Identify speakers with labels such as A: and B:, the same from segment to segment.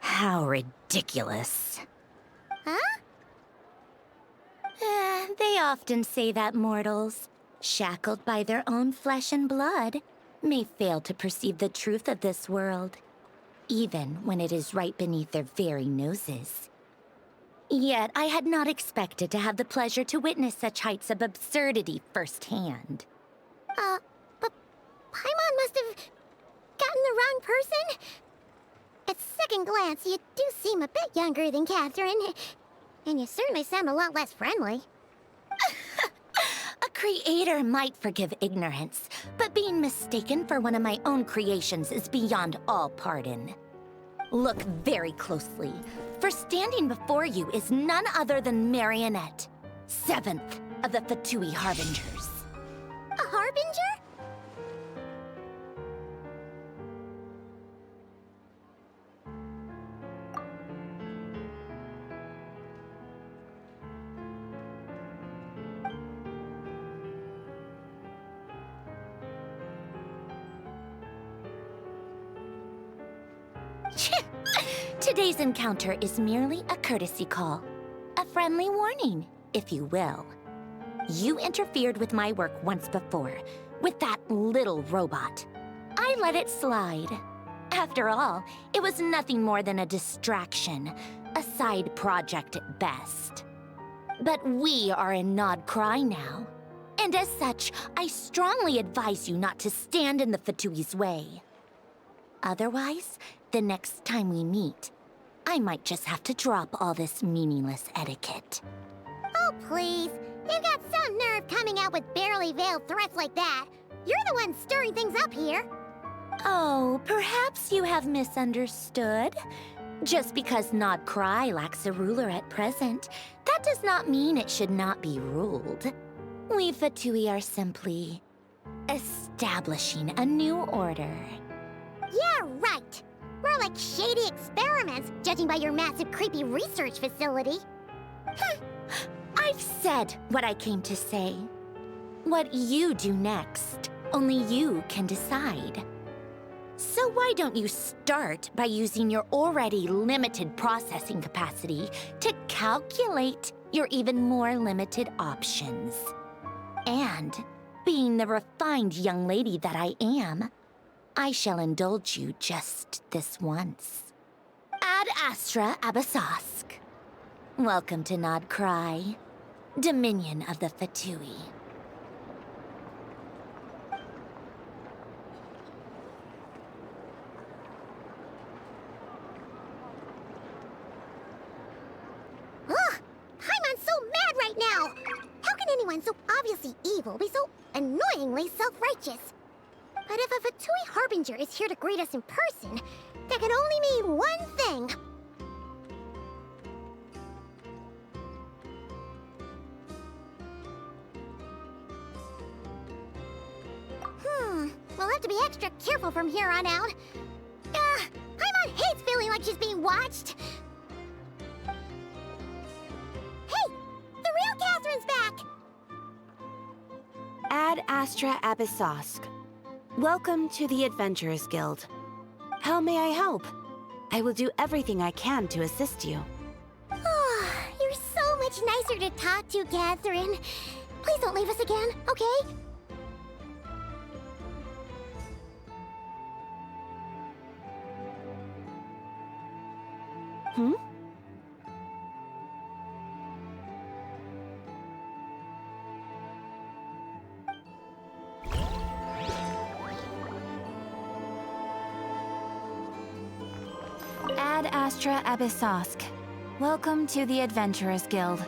A: How ridiculous.
B: Huh?
A: They often say that mortals, shackled by their own flesh and blood, may fail to perceive the truth of this world, even when it is right beneath their very noses. Yet I had not expected to have the pleasure to witness such heights of absurdity firsthand.
B: But Paimon must have gotten the wrong person? At second glance, you do seem a bit younger than Catherine. And you certainly sound a lot less friendly.
A: A creator might forgive ignorance, but being mistaken for one of my own creations is beyond all pardon. Look very closely, for standing before you is none other than Marionette, 7th of the Fatui Harbingers.
B: A harbinger?
A: Today's encounter is merely a courtesy call. A friendly warning, if you will. You interfered with my work once before, with that little robot. I let it slide. After all, it was nothing more than a distraction, a side project at best. But we are in Nod Cry now. And as such, I strongly advise you not to stand in the Fatui's way. Otherwise, the next time we meet, I might just have to drop all this meaningless etiquette.
B: Oh, please. You've got some nerve coming out with barely veiled threats like that. You're the one stirring things up here.
A: Oh, perhaps you have misunderstood. Just because Nod Cry lacks a ruler at present, that does not mean it should not be ruled. We Fatui are simply establishing a new order.
B: Yeah, right. More like shady experiments, judging by your massive, creepy research facility.
A: I've said what I came to say. What you do next, only you can decide. So why don't you start by using your already limited processing capacity to calculate your even more limited options? And, being the refined young lady that I am, I shall indulge you just this once. Ad Astra Abyssosque. Welcome to Nod Cry, Dominion of the Fatui.
B: Ugh! Paimon's so mad right now! How can anyone so obviously evil be so annoyingly self-righteous? But if a Fatui Harbinger is here to greet us in person, that can only mean one thing. We'll have to be extra careful from here on out. Paimon hates feeling like she's being watched. Hey! The real Catherine's back!
C: Ad Astra Abyssosque. Welcome to the Adventurers Guild. How may I help? I will do everything I can to assist you.
B: Oh, you're so much nicer to talk to, Catherine. Please don't leave us again, okay?
C: Hmm? Ad Astra Abyssosque. Welcome to the Adventurers Guild.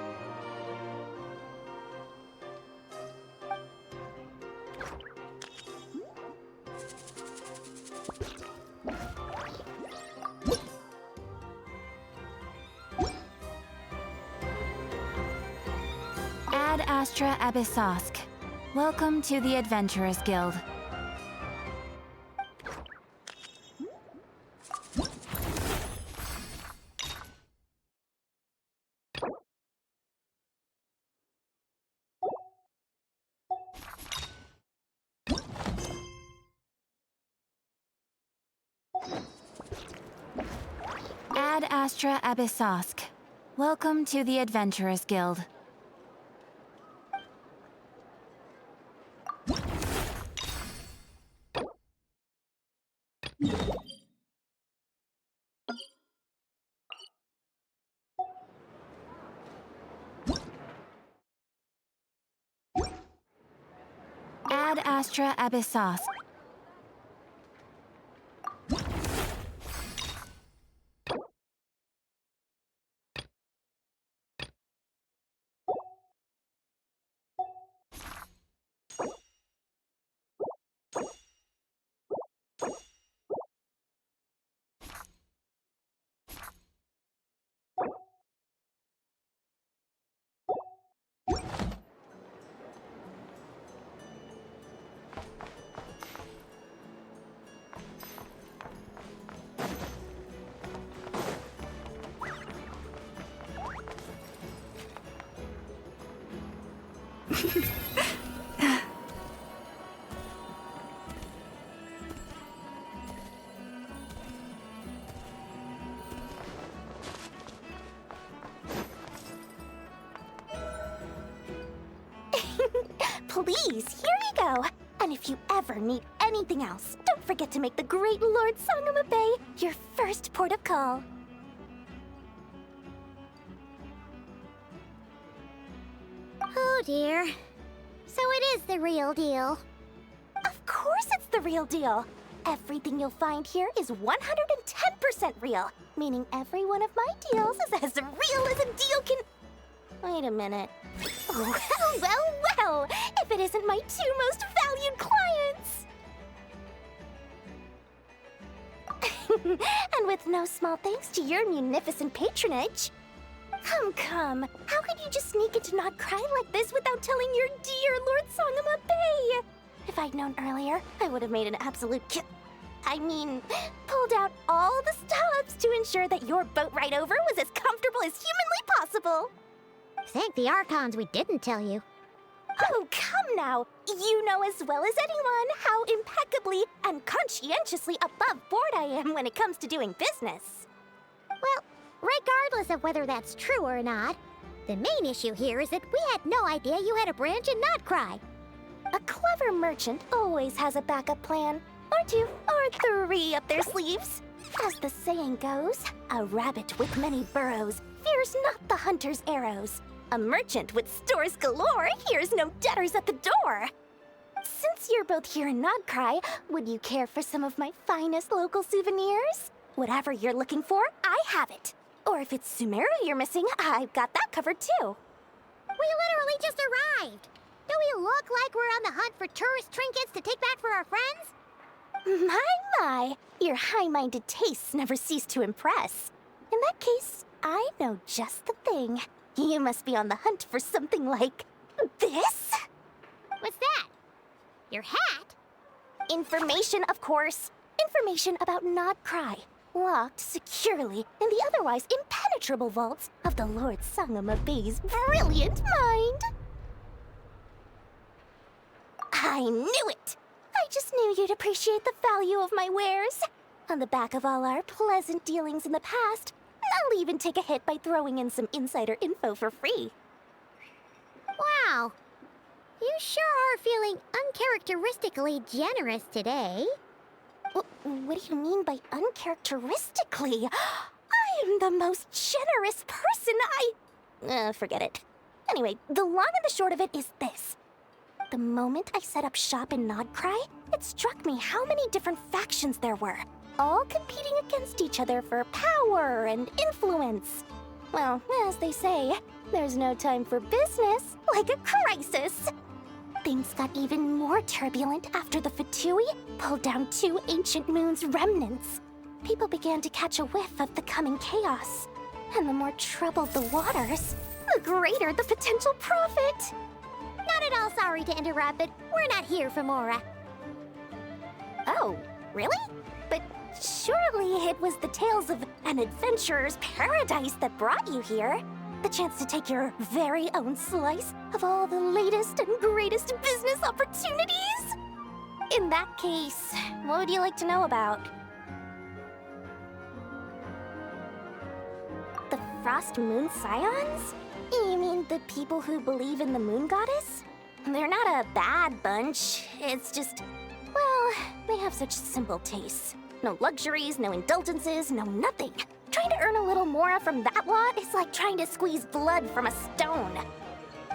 C: Ad Astra Abyssosque. Welcome to the Adventurers Guild. Ad Astra Abyssosk. Welcome to the Adventurers Guild. Ad Astra Abyssosk.
A: Please, here you go. And if you ever need anything else, don't forget to make the great Lord Sangama Bay your first port of call.
B: Oh dear. So it is the real deal.
A: Of course it's the real deal. Everything you'll find here is 110% real, meaning every one of my deals is as real as a deal can... Wait a minute. Well, well, well, if it isn't my two most valued clients. And with no small thanks to your munificent patronage. Come, how could you just sneak into Not Cry like this without telling your dear Lord Sangama Bay? If I'd known earlier, I would have made an absolute pulled out all the stops to ensure that your boat ride over was as comfortable as humanly possible.
B: Thank the Archons we didn't tell you.
A: Oh, come now. You know as well as anyone how impeccably and conscientiously above board I am when it comes to doing business.
B: Well, regardless of whether that's true or not, the main issue here is that we had no idea you had a branch in Notcry.
A: A clever merchant always has a backup plan, or two, or three up their sleeves. As the saying goes, a rabbit with many burrows fears not the hunter's arrows. A merchant with stores galore hears no debtors at the door. Since you're both here in Nodcry, would you care for some of my finest local souvenirs? Whatever you're looking for, I have it. Or if it's Sumeru you're missing, I've got that covered too.
B: We literally just arrived. Do we look like we're on the hunt for tourist trinkets to take back for our friends?
A: My, your high-minded tastes never cease to impress. In that case, I know just the thing. You must be on the hunt for something like this?
B: What's that? Your hat?
A: Information, of course. Information about Nodcry, locked securely in the otherwise impenetrable vaults of the Lord Sangama Bay's brilliant mind. I knew it! I just knew you'd appreciate the value of my wares. On the back of all our pleasant dealings in the past, I'll even take a hit by throwing in some insider info for free.
B: Wow. You sure are feeling uncharacteristically generous today.
A: What do you mean by uncharacteristically? I am the most generous person forget it. Anyway, the long and the short of it is this. The moment I set up shop in Nodcry, it struck me how many different factions there were, all competing against each other for power and influence. Well, as they say, there's no time for business like a crisis. Things got even more turbulent after the Fatui pulled down two ancient moon's remnants. People began to catch a whiff of the coming chaos. And the more troubled the waters, the greater the potential profit.
B: Not at all sorry to interrupt, but we're not here for Mora.
A: Oh, really? But surely it was the tales of an adventurer's paradise that brought you here. The chance to take your very own slice of all the latest and greatest business opportunities? In that case, what would you like to know about?
B: Frost Moon Scions? You mean the people who believe in the moon goddess? They're not a bad bunch. It's just, well, they have such simple tastes. No luxuries, no indulgences, no nothing. Trying to earn a little more from that lot is like trying to squeeze blood from a stone.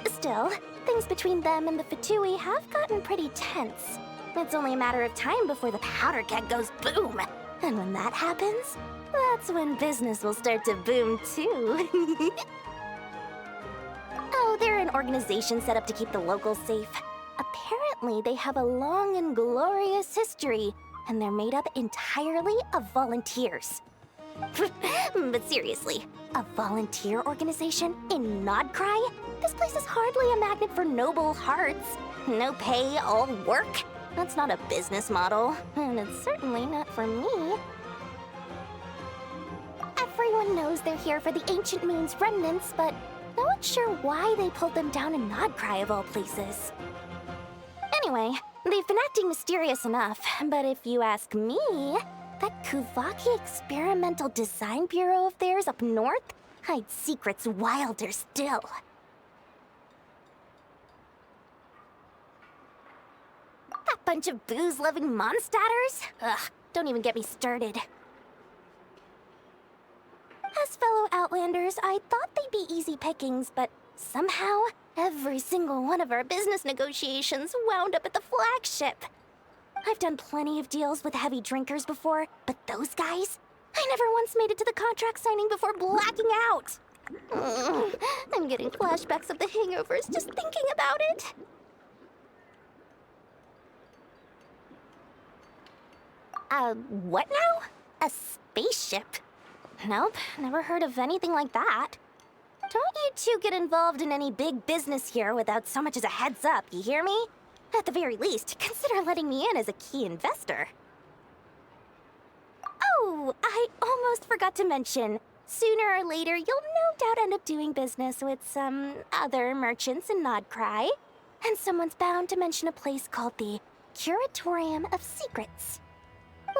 B: Still, things between them and the Fatui have gotten pretty tense. It's only a matter of time before the powder keg goes boom. And when that happens, that's when business will start to boom too. Oh, they're an organization set up to keep the locals safe. Apparently, they have a long and glorious history, and they're made up entirely of volunteers. But seriously, a volunteer organization in Nodcry? This place is hardly a magnet for noble hearts. No pay, all work. That's not a business model, and it's certainly not for me. Everyone knows they're here for the Ancient Moon's remnants, but no one's sure why they pulled them down in Nodcry of all places. Anyway, they've been acting mysterious enough, but if you ask me, that Kuvaki Experimental Design Bureau of theirs up north hides secrets wilder still. That bunch of booze-loving monstators? Ugh, don't even get me started. As fellow Outlanders, I thought they'd be easy pickings, but somehow, every single one of our business negotiations wound up at the flagship. I've done plenty of deals with heavy drinkers before, but those guys? I never once made it to the contract signing before blacking out. I'm getting flashbacks of the hangovers just thinking about it. What now? A spaceship? Nope, never heard of anything like that. Don't you two get involved in any big business here without so much as a heads up, you hear me? At the very least, consider letting me in as a key investor. Oh, I almost forgot to mention. Sooner or later, you'll no doubt end up doing business with some other merchants in Nodcry. And someone's bound to mention a place called the Curatorium of Secrets.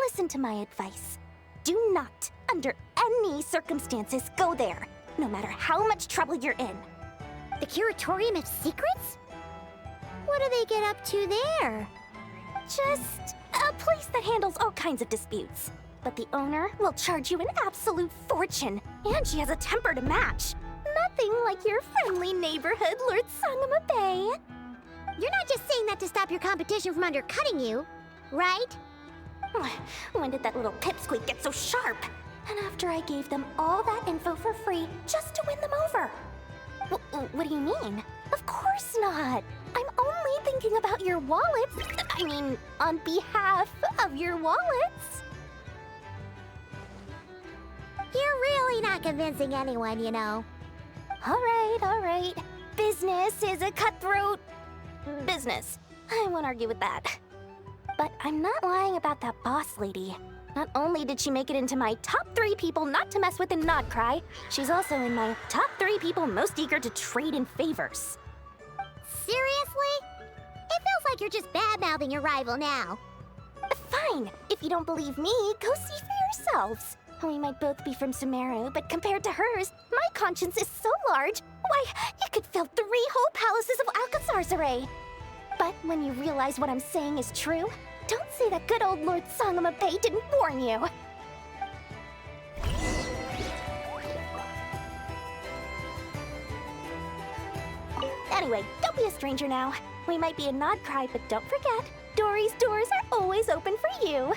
B: Listen to my advice. Do not, under any circumstances, go there, no matter how much trouble you're in. The Curatorium of Secrets? What do they get up to there? Just a place that handles all kinds of disputes. But the owner will charge you an absolute fortune, and she has a temper to match. Nothing like your friendly neighborhood, Lord Sangama Bay. You're not just saying that to stop your competition from undercutting you, right? When did that little pipsqueak get so sharp? And after I gave them all that info for free just to win them over. What do you mean? Of course not. I'm only thinking about your wallets. I mean, on behalf of your wallets. You're really not convincing anyone, you know. All right. Business is a cutthroat business. I won't argue with that. But I'm not lying about that boss lady. Not only did she make it into my top 3 people not to mess with in Nodcry, she's also in my top 3 people most eager to trade in favors. Seriously? It feels like you're just bad-mouthing your rival now. Fine. If you don't believe me, go see for yourselves. We might both be from Sumeru, but compared to hers, my conscience is so large, why, you could fill 3 whole palaces of Alcazar's array. But when you realize what I'm saying is true, don't say that good old Lord Sangama Bay didn't warn you. Anyway, don't be a stranger now. We might be in Nodcry, but don't forget, Dory's doors are always open for you.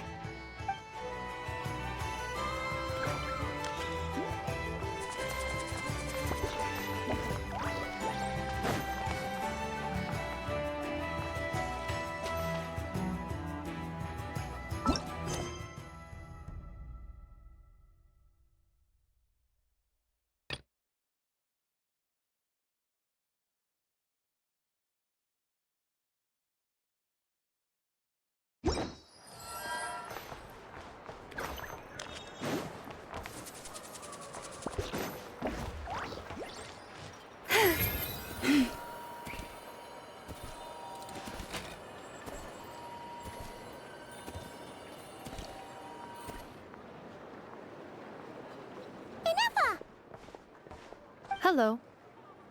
D: Hello.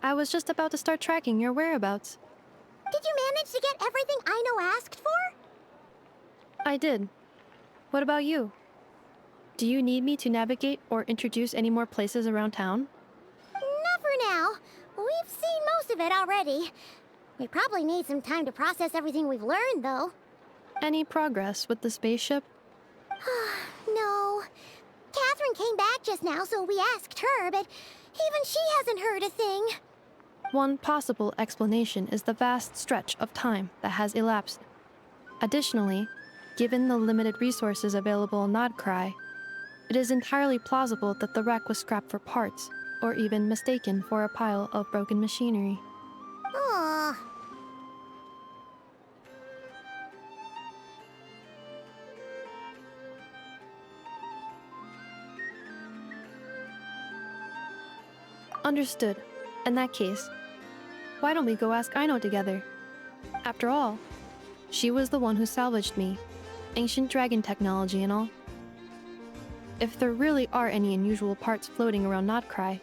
D: I was just about to start tracking your whereabouts.
B: Did you manage to get everything Aino asked for?
D: I did. What about you? Do you need me to navigate or introduce any more places around town?
B: Not for now. We've seen most of it already. We probably need some time to process everything we've learned, though.
D: Any progress with the spaceship?
B: No. Catherine came back just now, so we asked her, but even she hasn't heard a thing.
D: One possible explanation is the vast stretch of time that has elapsed. Additionally, given the limited resources available on Nodcry, it is entirely plausible that the wreck was scrapped for parts, or even mistaken for a pile of broken machinery.
B: Aw.
D: Understood. In that case, why don't we go ask Aino together? After all, she was the one who salvaged me, ancient dragon technology and all. If there really are any unusual parts floating around Nodcry,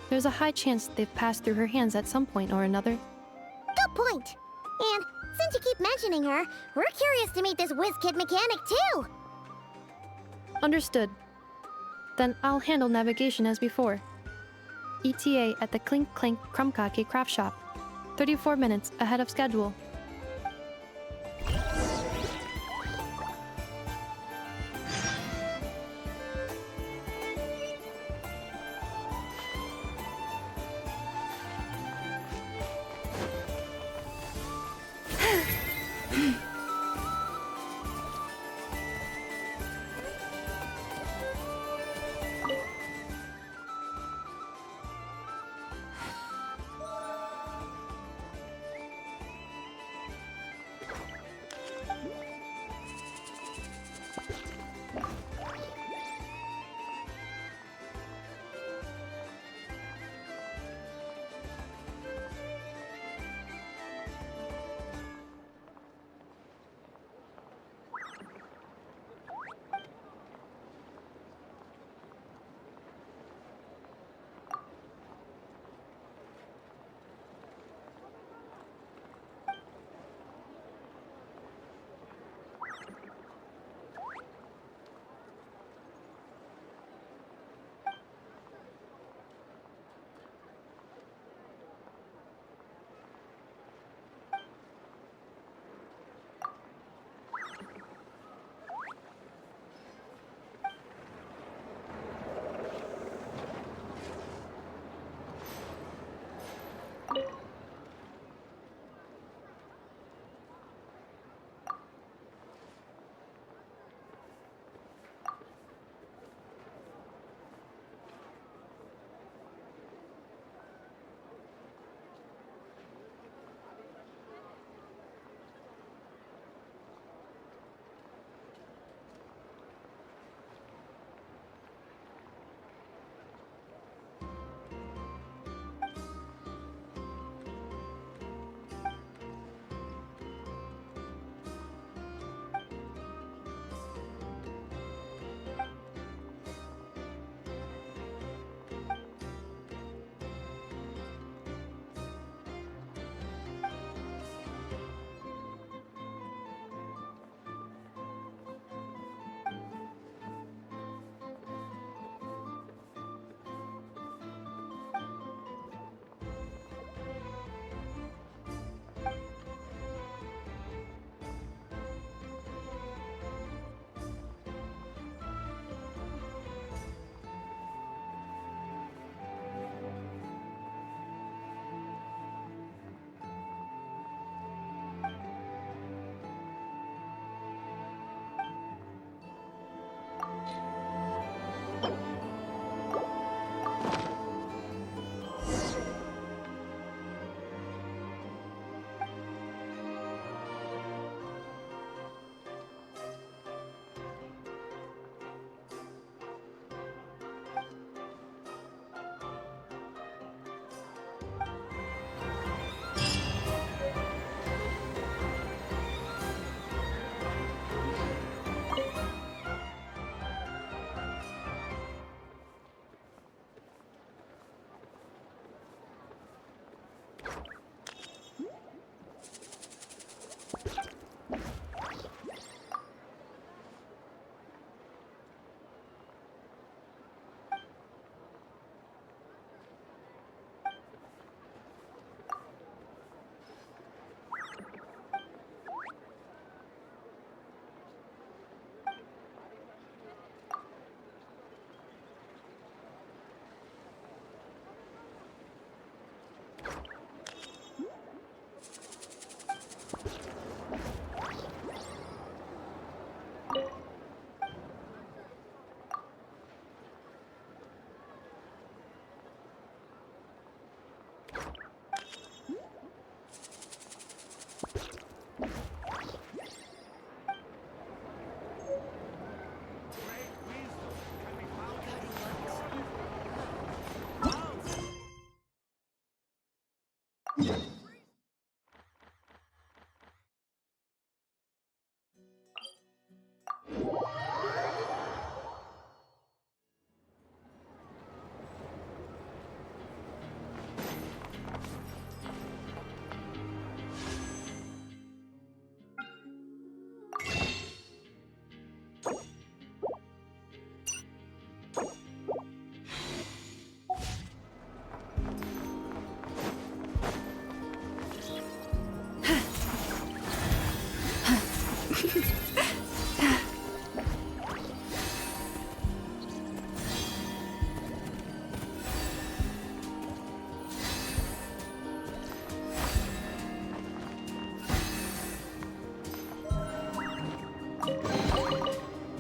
D: there's a high chance they've passed through her hands at some point or another.
B: Good point. And since you keep mentioning her, we're curious to meet this whiz-kid mechanic, too.
D: Understood. Then I'll handle navigation as before. ETA at the Clink Clank Krumkake craft shop. 34 minutes ahead of schedule.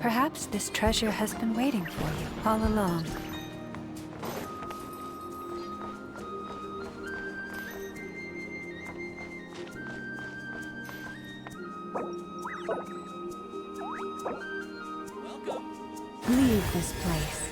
E: Perhaps this treasure has been waiting for you all along. Leave this place.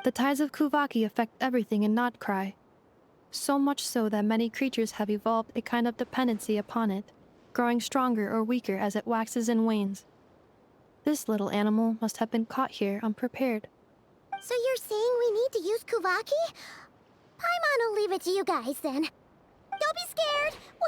D: The tides of Kuvaki affect everything in Nodcry. So much so that many creatures have evolved a kind of dependency upon it, growing stronger or weaker as it waxes and wanes. This little animal must have been caught here unprepared.
B: So you're saying we need to use Kuvaki? Paimon will leave it to you guys then. Don't be scared. We'll